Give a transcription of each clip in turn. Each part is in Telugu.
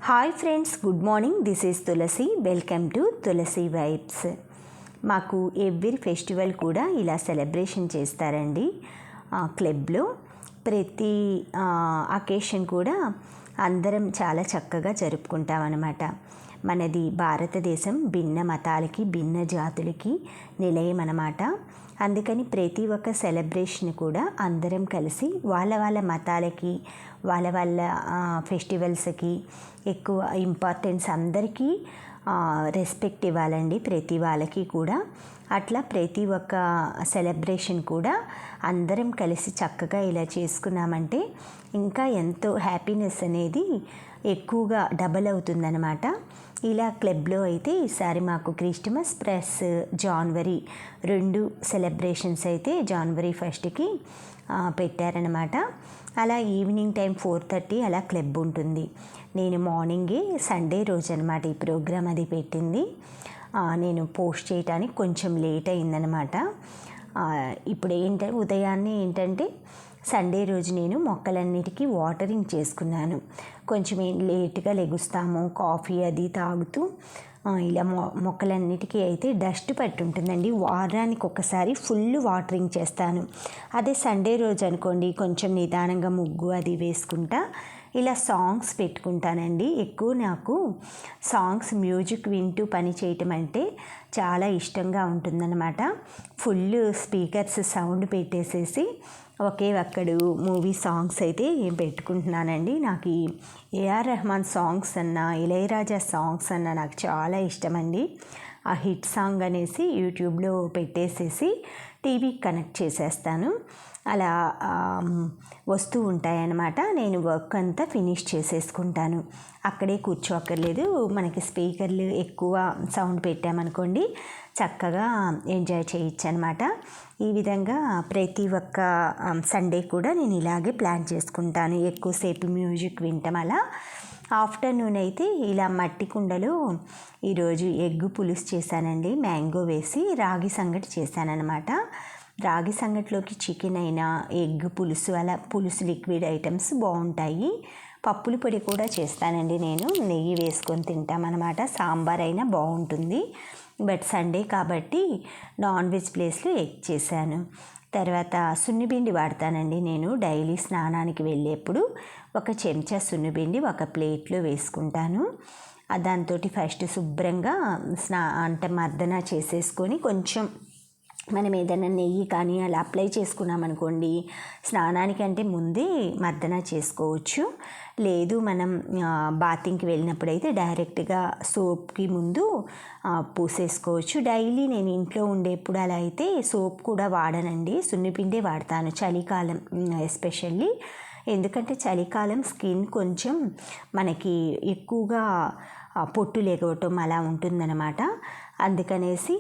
Hi friends, good morning. This is Tulasi. Welcome to Tulasi vibes. మాకు ఎవ్రీ ఫెస్టివల్ కూడా ఇలా సెలబ్రేషన్ చేస్తారండి క్లబ్లో. ప్రతి అకేషన్ కూడా అందరం చాలా చక్కగా జరుపుకుంటామన్నమాట. మనది భారతదేశం భిన్న మతాలకి భిన్న జాతులకి నిలయం అన్నమాట. అందుకని ప్రతి ఒక్క సెలబ్రేషన్ కూడా అందరం కలిసి వాళ్ళ వాళ్ళ మతాలకి వాళ్ళ వాళ్ళ ఫెస్టివల్స్కి ఎక్కువ ఇంపార్టెన్స్, అందరికీ రెస్పెక్ట్ ఇవ్వాలండి ప్రతి వాళ్ళకి కూడా. అట్లా ప్రతి ఒక్క సెలబ్రేషన్ కూడా అందరం కలిసి చక్కగా ఇలా చేసుకున్నామంటే ఇంకా ఎంతో హ్యాపీనెస్ అనేది ఎక్కువగా డబల్ అవుతుందన్నమాట. ఇలా క్లబ్లో అయితే ఈసారి మాకు క్రిస్టమస్ ప్లస్ జనవరి 2 సెలబ్రేషన్స్ అయితే జనవరి 1కి పెట్టారనమాట. అలా ఈవినింగ్ టైం 4:30 అలా క్లబ్ ఉంటుంది. నేను మార్నింగే సండే రోజు అనమాట ఈ ప్రోగ్రామ్ అది పెట్టింది. నేను పోస్ట్ చేయడానికి కొంచెం లేట్ అయిందనమాట. ఇప్పుడు ఉదయాన్నే ఏంటంటే సండే రోజు నేను మొక్కలన్నిటికీ వాటరింగ్ చేసుకున్నాను. కొంచెం లేట్గా లెగుస్తాము, కాఫీ అది తాగుతూ ఇలా మొక్కలన్నిటికీ అయితే డస్ట్ పట్టి ఉంటుందండి. వారానికి ఒకసారి ఫుల్ వాటరింగ్ చేస్తాను. అదే సండే రోజు అనుకోండి కొంచెం నిదానంగా ముగ్గు అది వేసుకుంటా ఇలా సాంగ్స్ పెట్టుకుంటానండి. ఎక్కువ నాకు సాంగ్స్ మ్యూజిక్ వింటూ పని చేయటం అంటే చాలా ఇష్టంగా ఉంటుందన్నమాట. ఫుల్ స్పీకర్స్ సౌండ్ పెట్టేసేసి ఒకే ఒక్కడు మూవీ సాంగ్స్ అయితే పెట్టుకుంటున్నానండి. నాకు ఈ ఏఆర్ రెహమాన్ సాంగ్స్ అన్నా ఇళయరాజా సాంగ్స్ అన్నా నాకు చాలా ఇష్టమండి. ఆ హిట్ సాంగ్ అనేసి యూట్యూబ్లో పెట్టేసేసి టీవీకి కనెక్ట్ చేసేస్తాను. అలా వస్తూ ఉంటాయన్నమాట. నేను వర్క్ అంతా ఫినిష్ చేసేసుకుంటాను. అక్కడే కూర్చోక్కర్లేదు. మనకి స్పీకర్లు ఎక్కువ సౌండ్ పెట్టామనుకోండి చక్కగా ఎంజాయ్ చేయొచ్చు అనమాట. ఈ విధంగా ప్రతి ఒక్క సండే కూడా నేను ఇలాగే ప్లాన్ చేసుకుంటాను. ఎక్కువసేపు మ్యూజిక్ వింటాం. అలా ఆఫ్టర్నూన్ అయితే ఇలా మట్టి కుండలో ఈరోజు ఎగ్ పులుసు చేశానండి. మ్యాంగో వేసి రాగి సంగటి చేశానన్నమాట. రాగి సంగటిలోకి చికెన్ అయినా ఎగ్ పులుసు అలా పులుసు లిక్విడ్ ఐటమ్స్ బాగుంటాయి. పప్పుల పొడి కూడా చేస్తానండి నేను, నెయ్యి వేసుకొని తింటామన్నమాట. సాంబార్ అయినా బాగుంటుంది. బట్ సండే కాబట్టి నాన్ వెజ్ ప్లేస్లో ఎగ్ చేశాను. తర్వాత సున్నిపిండి వాడతానండి నేను. డైలీ స్నానానికి వెళ్ళేప్పుడు ఒక చెంచా సున్నిపిండి ఒక ప్లేట్లో వేసుకుంటాను. దాంతో ఫస్ట్ శుభ్రంగా అంటే మర్దన చేసేసుకొని కొంచెం మనం ఏదైనా నెయ్యి కానీ అలా అప్లై చేసుకున్నామనుకోండి స్నానానికి అంటే ముందే మర్దన చేసుకోవచ్చు. లేదు మనం బాతింగ్కి వెళ్ళినప్పుడైతే డైరెక్ట్గా సోప్కి ముందు పూసేసుకోవచ్చు. డైలీ నేను ఇంట్లో ఉండేప్పుడు అలా అయితే సోప్ కూడా వాడనండి, సున్నిపిండే వాడతాను చలికాలం ఎస్పెషల్లీ. ఎందుకంటే చలికాలం స్కిన్ కొంచెం మనకి ఎక్కువగా పొట్టు లేకపోవటం అలా ఉంటుందన్నమాట. అందుకనేసి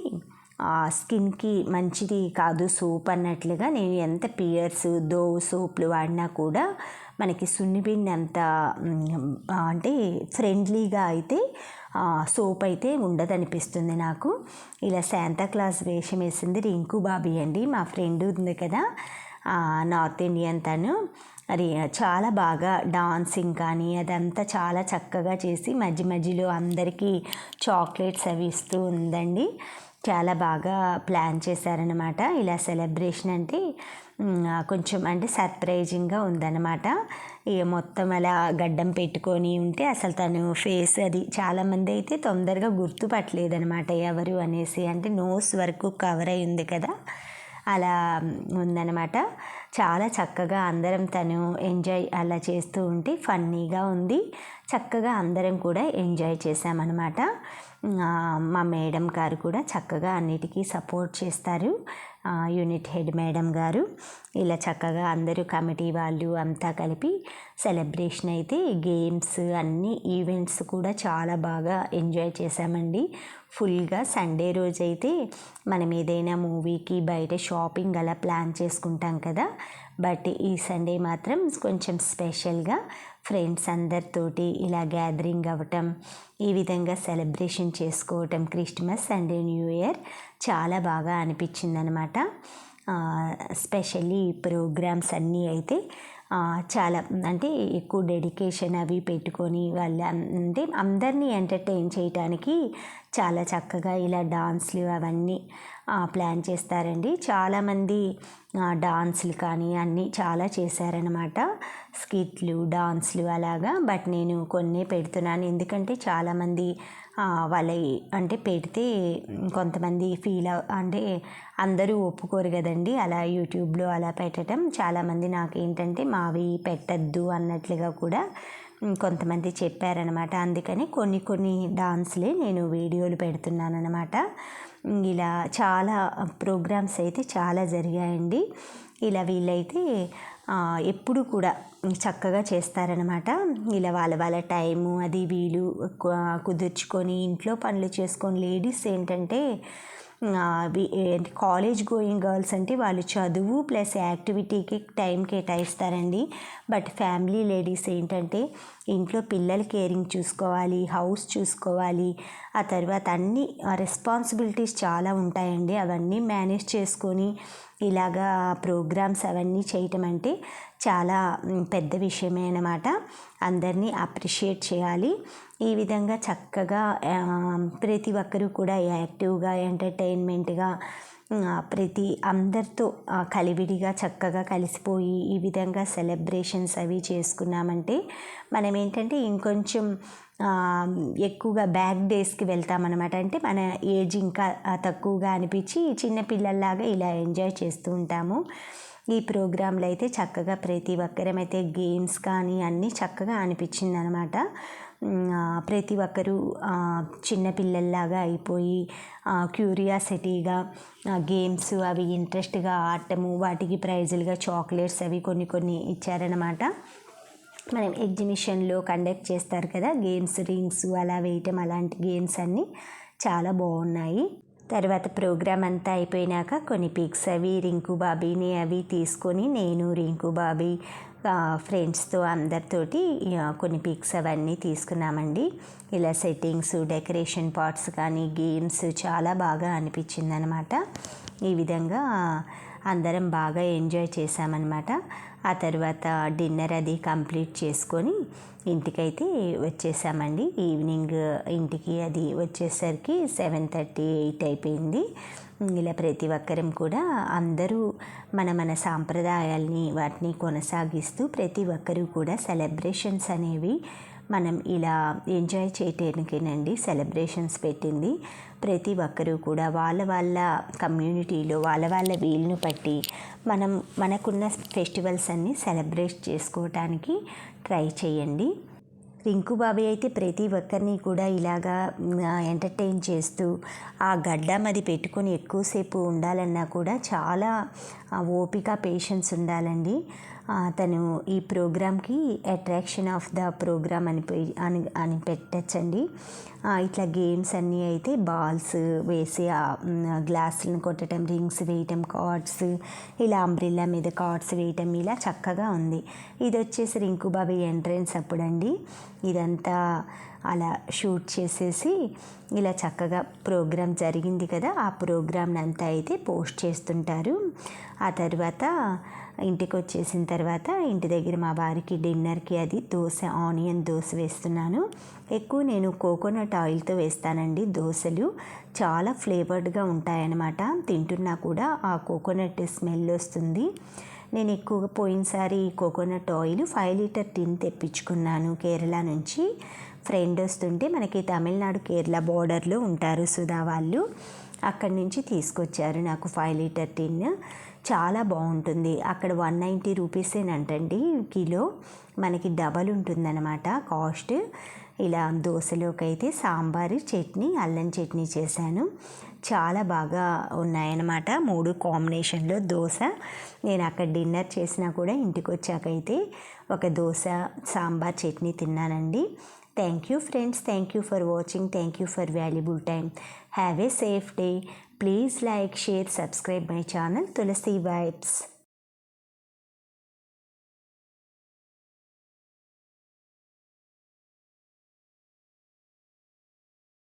స్కిన్కి మంచిది కాదు సోప్ అన్నట్లుగా నేను ఎంత పియర్స్ డోవ్ సోప్లు వాడినా కూడా మనకి సున్నిపిండి అంత అంటే ఫ్రెండ్లీగా అయితే సోప్ అయితే ఉండదనిపిస్తుంది నాకు. ఇలా శాంతాక్లాస్ వేషం వేసింది రింకు బాబీ అండి, మా ఫ్రెండ్ ఉంది కదా నార్త్ ఇండియన్. తను అది చాలా బాగా డాన్సింగ్ కానీ అదంతా చాలా చక్కగా చేసి మధ్య మధ్యలో అందరికీ చాక్లెట్స్ అవి ఇస్తూ ఉందండి. చాలా బాగా ప్లాన్ చేశారనమాట. ఇలా సెలబ్రేషన్ అంటే కొంచెం అంటే సర్ప్రైజింగ్గా ఉందన్నమాట. ఇక మొత్తం అలా గడ్డం పెట్టుకొని ఉంటే అసలు తను ఫేస్ అది చాలామంది అయితే తొందరగా గుర్తుపట్టలేదనమాట ఎవరు అనేసి. అంటే నోస్ వరకు కవర్ అయి ఉంది కదా, అలా ఉందన్నమాట. చాలా చక్కగా అందరం తను ఎంజాయ్ అలా చేస్తూ ఉంటే ఫన్నీగా ఉంది. చక్కగా అందరం కూడా ఎంజాయ్ చేసామన్నమాట. మా మేడం గారు కూడా చక్కగా అన్నిటికీ సపోర్ట్ చేస్తారు, యూనిట్ హెడ్ మేడం గారు. ఇలా చక్కగా అందరూ కమిటీ వాళ్ళు అంతా కలిపి సెలబ్రేషన్ అయితే గేమ్స్ అన్ని ఈవెంట్స్ కూడా చాలా బాగా ఎంజాయ్ చేసామండి ఫుల్గా. సండే రోజైతే మనం ఏదైనా మూవీకి బయట షాపింగ్ అలా ప్లాన్ చేసుకుంటాం కదా, బట్ ఈ సండే మాత్రం కొంచెం స్పెషల్గా ఫ్రెండ్స్ అందరితోటి ఇలా గ్యాదరింగ్ అవ్వటం, ఈ విధంగా సెలబ్రేషన్ చేసుకోవటం క్రిస్టమస్ అండ్ న్యూ ఇయర్ చాలా బాగా అనిపించింది అనమాట. స్పెషల్లీ ప్రోగ్రామ్స్ అన్నీ అయితే చాలా అంటే ఎక్కువ డెడికేషన్ అవి పెట్టుకొని వాళ్ళ అంటే అందరినీ ఎంటర్టైన్ చేయడానికి చాలా చక్కగా ఇలా డాన్స్లు అవన్నీ ప్లాన్ చేస్తారండి. చాలామంది డాన్స్లు కానీ అన్నీ చాలా చేశారనమాట, స్కిట్లు డాన్స్లు అలాగా. బట్ నేను కొన్నే పెడుతున్నాను, ఎందుకంటే చాలామంది వాళ్ళ అంటే పెడితే కొంతమంది అంటే అందరూ ఒప్పుకోరు కదండి అలా యూట్యూబ్లో అలా పెట్టడం. చాలామంది నాకేంటంటే మావి పెట్టద్దు అన్నట్లుగా కూడా కొంతమంది చెప్పారనమాట. అందుకని కొన్ని డాన్స్లే నేను వీడియోలు పెడుతున్నాను అనమాట. ఇలా చాలా ప్రోగ్రామ్స్ అయితే చాలా జరిగాయండి. ఇలా వీళ్ళైతే ఎప్పుడు కూడా చక్కగా చేస్తారనమాట. ఇలా వాళ్ళ టైము అది వీలు కుదుర్చుకొని ఇంట్లో పనులు చేసుకొని లేడీస్ ఏంటంటే కాలేజ్ గోయింగ్ గర్ల్స్ అంటే వాళ్ళు చదువు ప్లస్ యాక్టివిటీకి టైం కేటాయిస్తారండి. బట్ ఫ్యామిలీ లేడీస్ ఏంటంటే ఇంట్లో పిల్లల కేరింగ్ చూసుకోవాలి, హౌస్ చూసుకోవాలి, ఆ తర్వాత అన్ని రెస్పాన్సిబిలిటీస్ చాలా ఉంటాయండి. అవన్నీ మేనేజ్ చేసుకొని ఇలాగా ప్రోగ్రామ్స్ అవన్నీ చేయటం అంటే చాలా పెద్ద విషయమే అన్నమాట. అందరినీ అప్రిషియేట్ చేయాలి. ఈ విధంగా చక్కగా ప్రతి ఒక్కరూ కూడా యాక్టివ్గా ఎంటర్టైన్మెంట్గా ప్రతి అందరితో కలివిడిగా చక్కగా కలిసిపోయి ఈ విధంగా సెలబ్రేషన్స్ అవి చేసుకున్నామంటే మనం ఏంటంటే ఇంకొంచెం ఎక్కువగా బ్యాక్ డేస్కి వెళ్తామన్నమాట. అంటే మన ఏజ్ ఇంకా తక్కువగా అనిపించి చిన్నపిల్లల్లాగా ఇలా ఎంజాయ్ చేస్తూ ఉంటాము. ఈ ప్రోగ్రాంలో అయితే చక్కగా ప్రతి ఒక్కరమైతే గేమ్స్ కానీ అన్నీ చక్కగా అనిపించింది అనమాట. ప్రతి ఒక్కరూ చిన్నపిల్లల్లాగా అయిపోయి క్యూరియాసిటీగా గేమ్స్ అవి ఇంట్రెస్ట్గా ఆడటము, వాటికి ప్రైజులుగా చాక్లెట్స్ అవి కొన్ని ఇచ్చారనమాట. మనం ఎగ్జిబిషన్లో కండక్ట్ చేస్తారు కదా గేమ్స్, రింగ్స్ అలా వేయటం, అలాంటి గేమ్స్ అన్నీ చాలా బాగున్నాయి. తర్వాత ప్రోగ్రామ్ అంతా అయిపోయినాక కొన్ని పిక్స్ అవి రింకు బాబీని అవి తీసుకొని నేను రింకు బాబీ ఫ్రెండ్స్తో అందరితోటి కొన్ని పిక్స్ అవన్నీ తీసుకున్నామండి. ఇలా సెట్టింగ్స్, డెకరేషన్ పార్ట్స్ కానీ గేమ్స్ చాలా బాగా అనిపించింది అనమాట. ఈ విధంగా అందరం బాగా ఎంజాయ్ చేసామన్నమాట. ఆ తర్వాత డిన్నర్ అది కంప్లీట్ చేసుకొని ఇంటికైతే వచ్చేసామండి. ఈవినింగ్ ఇంటికి అది వచ్చేసరికి 7:30, 8 అయిపోయింది. ఇలా ప్రతి ఒక్కరం కూడా అందరూ మన సాంప్రదాయాల్ని వాటిని కొనసాగిస్తూ ప్రతి ఒక్కరూ కూడా సెలబ్రేషన్స్ అనేవి మనం ఇలా ఎంజాయ్ చేయటానికేనండి సెలబ్రేషన్స్ పెట్టింది. ప్రతి ఒక్కరూ కూడా వాళ్ళ కమ్యూనిటీలో వాళ్ళ వీలును బట్టి మనకున్న ఫెస్టివల్స్ అన్నీ సెలబ్రేట్ చేసుకోవటానికి ట్రై చేయండి. రింకు బాబాయ్ అయితే ప్రతి ఒక్కరిని కూడా ఇలాగా ఎంటర్టైన్ చేస్తూ ఆ గడ్డం అది పెట్టుకొని ఎక్కువసేపు ఉండాలన్నా కూడా చాలా ఓపిక, పేషెన్స్ ఉండాలండి. తను ఈ ప్రోగ్రామ్కి అట్రాక్షన్ ఆఫ్ ద ప్రోగ్రామ్ అని పెట్టచ్చండి. ఇట్లా గేమ్స్ అన్నీ అయితే బాల్స్ వేసి గ్లాసులను కొట్టడం, రింగ్స్ వేయటం, కార్డ్స్ ఇలా అంబ్రిల్లా మీద కార్డ్స్ వేయటం ఇలా చక్కగా ఉంది. ఇది వచ్చేసి రింకు బాబాయ్ ఎంట్రన్స్ అప్పుడండి. ఇదంతా అలా షూట్ చేసేసి ఇలా చక్కగా ప్రోగ్రామ్ జరిగింది కదా, ఆ ప్రోగ్రామ్ని అంతా అయితే పోస్ట్ చేస్తుంటారు. ఆ తర్వాత ఇంటికి వచ్చేసిన తర్వాత ఇంటి దగ్గర మా వారికి డిన్నర్కి అది ఆనియన్ దోశ వేస్తున్నాను. ఎక్కువ నేను కోకోనట్ ఆయిల్తో వేస్తానండి దోశలు. చాలా ఫ్లేవర్డ్గా ఉంటాయన్నమాట. తింటున్నా కూడా ఆ కోకోనట్ స్మెల్ వస్తుంది. నేను ఎక్కువగా పోయినసారి కోకోనట్ ఆయిల్ 5 లీటర్ టిన్ తెప్పించుకున్నాను కేరళ నుంచి. ఫ్రెండ్ వస్తుంటే మనకి తమిళనాడు కేరళ బోర్డర్లో ఉంటారు సుధా వాళ్ళు, అక్కడి నుంచి తీసుకొచ్చారు నాకు 5 లీటర్ టిన్. చాలా బాగుంటుంది. అక్కడ 190 రూపీసేనంటండి కిలో. మనకి డబల్ ఉంటుందన్నమాట కాస్ట్. ఇలా దోశలోకి అయితే సాంబారు, చట్నీ, అల్లం చట్నీ చేశాను. చాలా బాగా ఉన్నాయన్నమాట 3 కాంబినేషన్లో దోశ. నేను అక్కడ డిన్నర్ చేసినా కూడా ఇంటికి వచ్చాకైతే ఒక దోశ, సాంబార్, చట్నీ తిన్నానండి. Thank you friends. Thank you for watching. Thank you for valuable time. Have a safe day. Please like, share, subscribe my channel Tulasi Vibes.